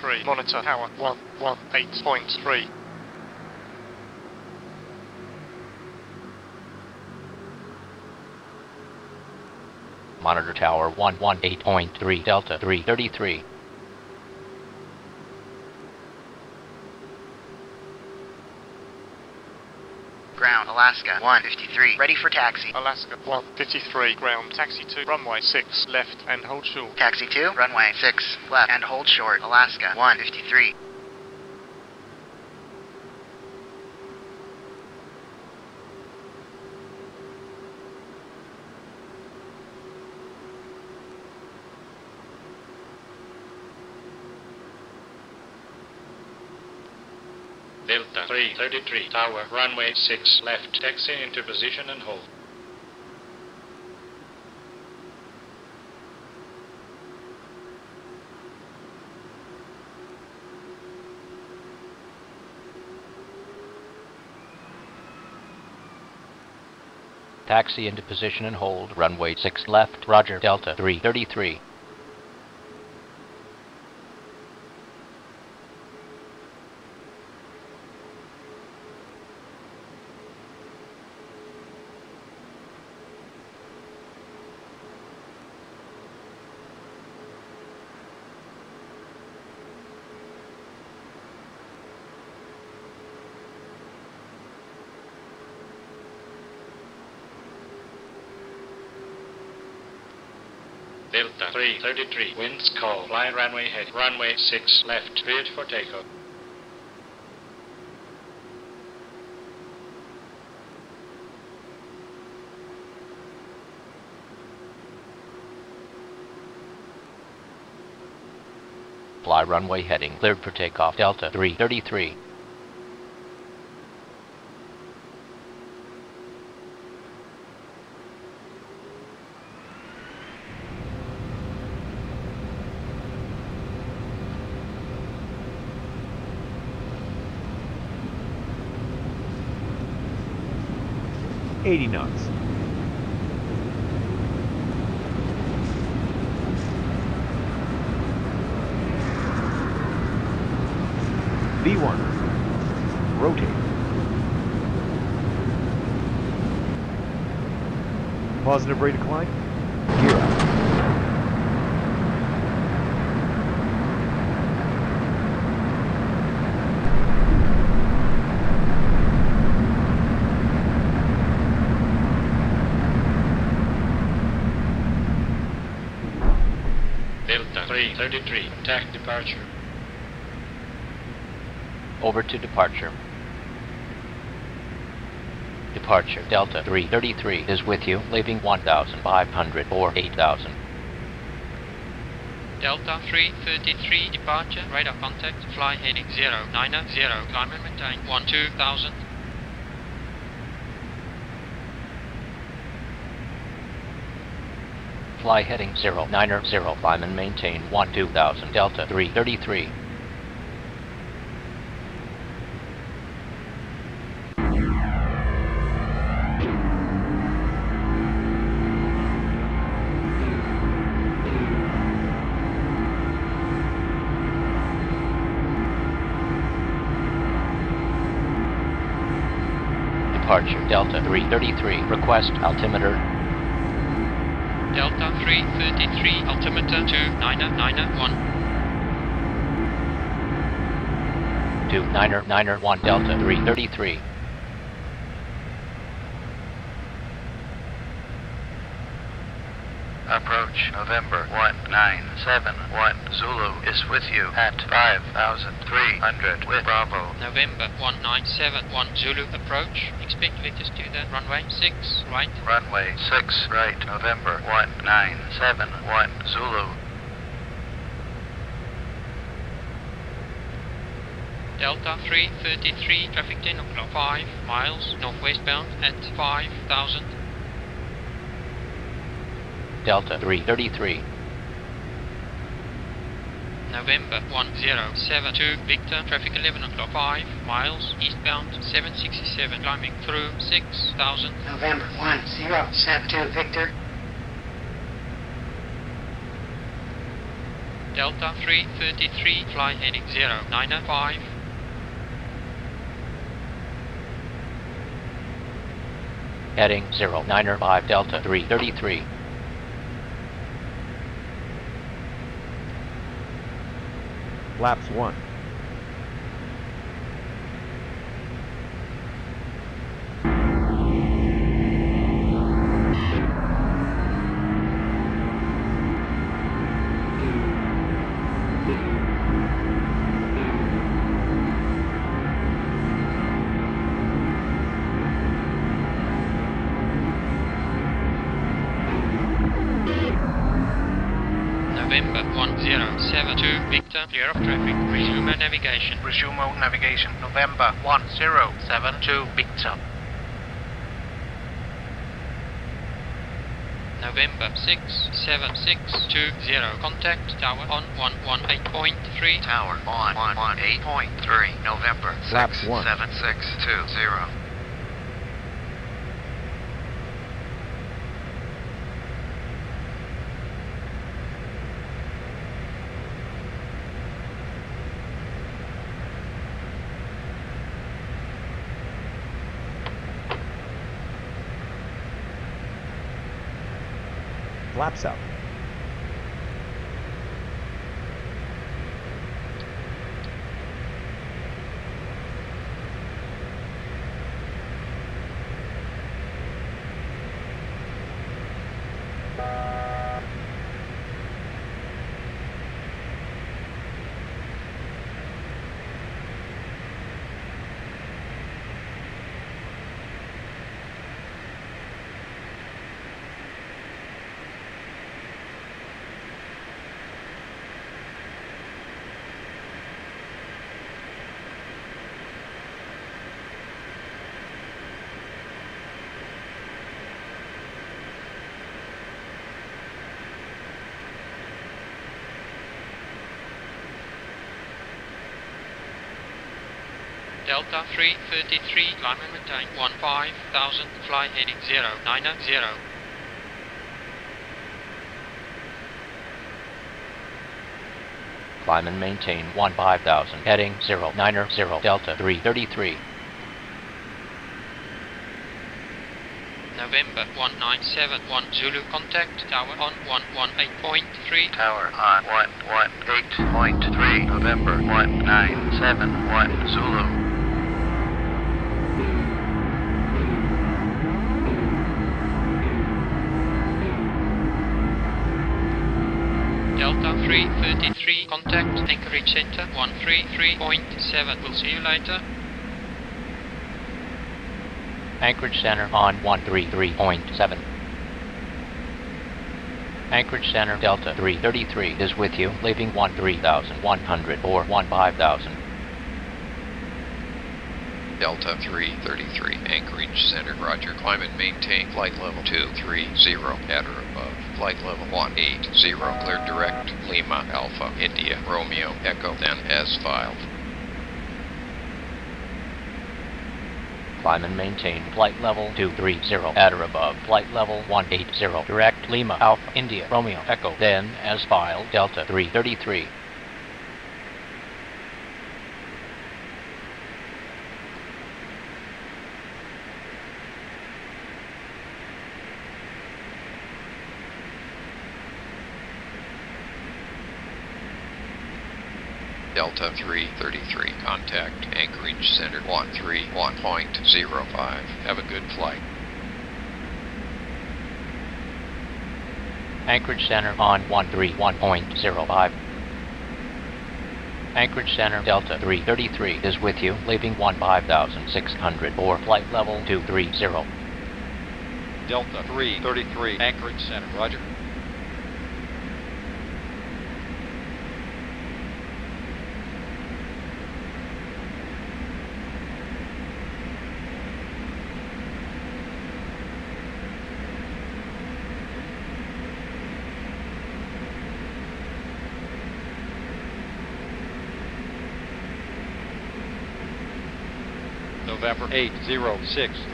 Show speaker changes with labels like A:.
A: 33, monitor tower 118.3.
B: Monitor tower 118.3, Delta 333.
C: Ground, Alaska 153, ready for taxi.
A: Alaska 153, ground, taxi to runway 6, left and hold short.
C: Taxi to runway 6, left and hold short, Alaska 153.
D: Delta 333, tower, runway 6, left, taxi into position and hold.
B: Taxi into position and hold, runway 6 left, roger, Delta 333.
D: Delta 333, winds call, fly runway head, runway 6, left, cleared for takeoff.
B: Fly runway heading, cleared for takeoff, Delta 333.
E: $80 knots. V1. Rotate. Positive rate of climb. Gear out.
D: Delta 333, attack departure.
B: Over to departure. Departure, Delta 333 is with you, leaving 1,500 or 8,000.
F: Delta 333, departure, radar contact, fly heading 090, climb and maintain 12,000.
B: Fly heading 090, climb and maintain 12,000, Delta 333. Departure, Delta 333, request altimeter.
F: Delta 333, altimeter 2991.
B: 2991, Delta 333.
C: Approach November 1971, Zulu is with you at 5,300 with Bravo.
F: November 1971, Zulu approach. Expect vectors to the runway 6, right.
C: Runway 6, right, November 1971, Zulu.
F: Delta 333, traffic 10 o'clock, 5 miles, northwestbound at 5,000.
B: Delta 333.
F: November 1072, Victor, traffic 11 o'clock, 5 miles, eastbound 767, climbing through 6,000.
C: November 1072, Victor.
F: Delta 333, fly heading 095.
B: Heading 095 Delta 333.
E: Flaps 1.
F: November 1072, Victor, clear of traffic. Resume navigation.
C: Resume navigation. November 1072, Victor.
F: November 67620, contact tower on 118.3.
C: Tower on 118.3. November
E: Flaps 1.
C: 67620.
E: Flaps out.
F: Delta 333, climb and maintain 15,000, fly heading 090.
B: Climb and maintain 15,000. Heading 090 Delta 333.
F: November 1971, Zulu, contact tower on 118.3.
C: Tower on 118.3. November 1971, Zulu.
F: Delta 333, contact Anchorage Center 133.7. We'll see you later.
B: Anchorage Center on 133.7. Anchorage Center Delta 333 is with you, leaving 13,100 or 15,000.
G: Delta 333, Anchorage Center, roger. Climb and maintain flight level 230 at or above. Flight level 180, clear direct, Lima, Alpha, India, Romeo, Echo, then as filed.
B: Climb and maintain flight level 230 at or above. Flight level 180, direct, Lima, Alpha, India, Romeo, Echo, then as filed, Delta 333.
G: Delta 333, contact Anchorage Center 131.05. Have a good flight.
B: Anchorage Center on 131.05. Anchorage Center Delta 333 is with you, leaving 15,600 for flight level 230.
H: Delta 333, Anchorage Center, roger. November 8063.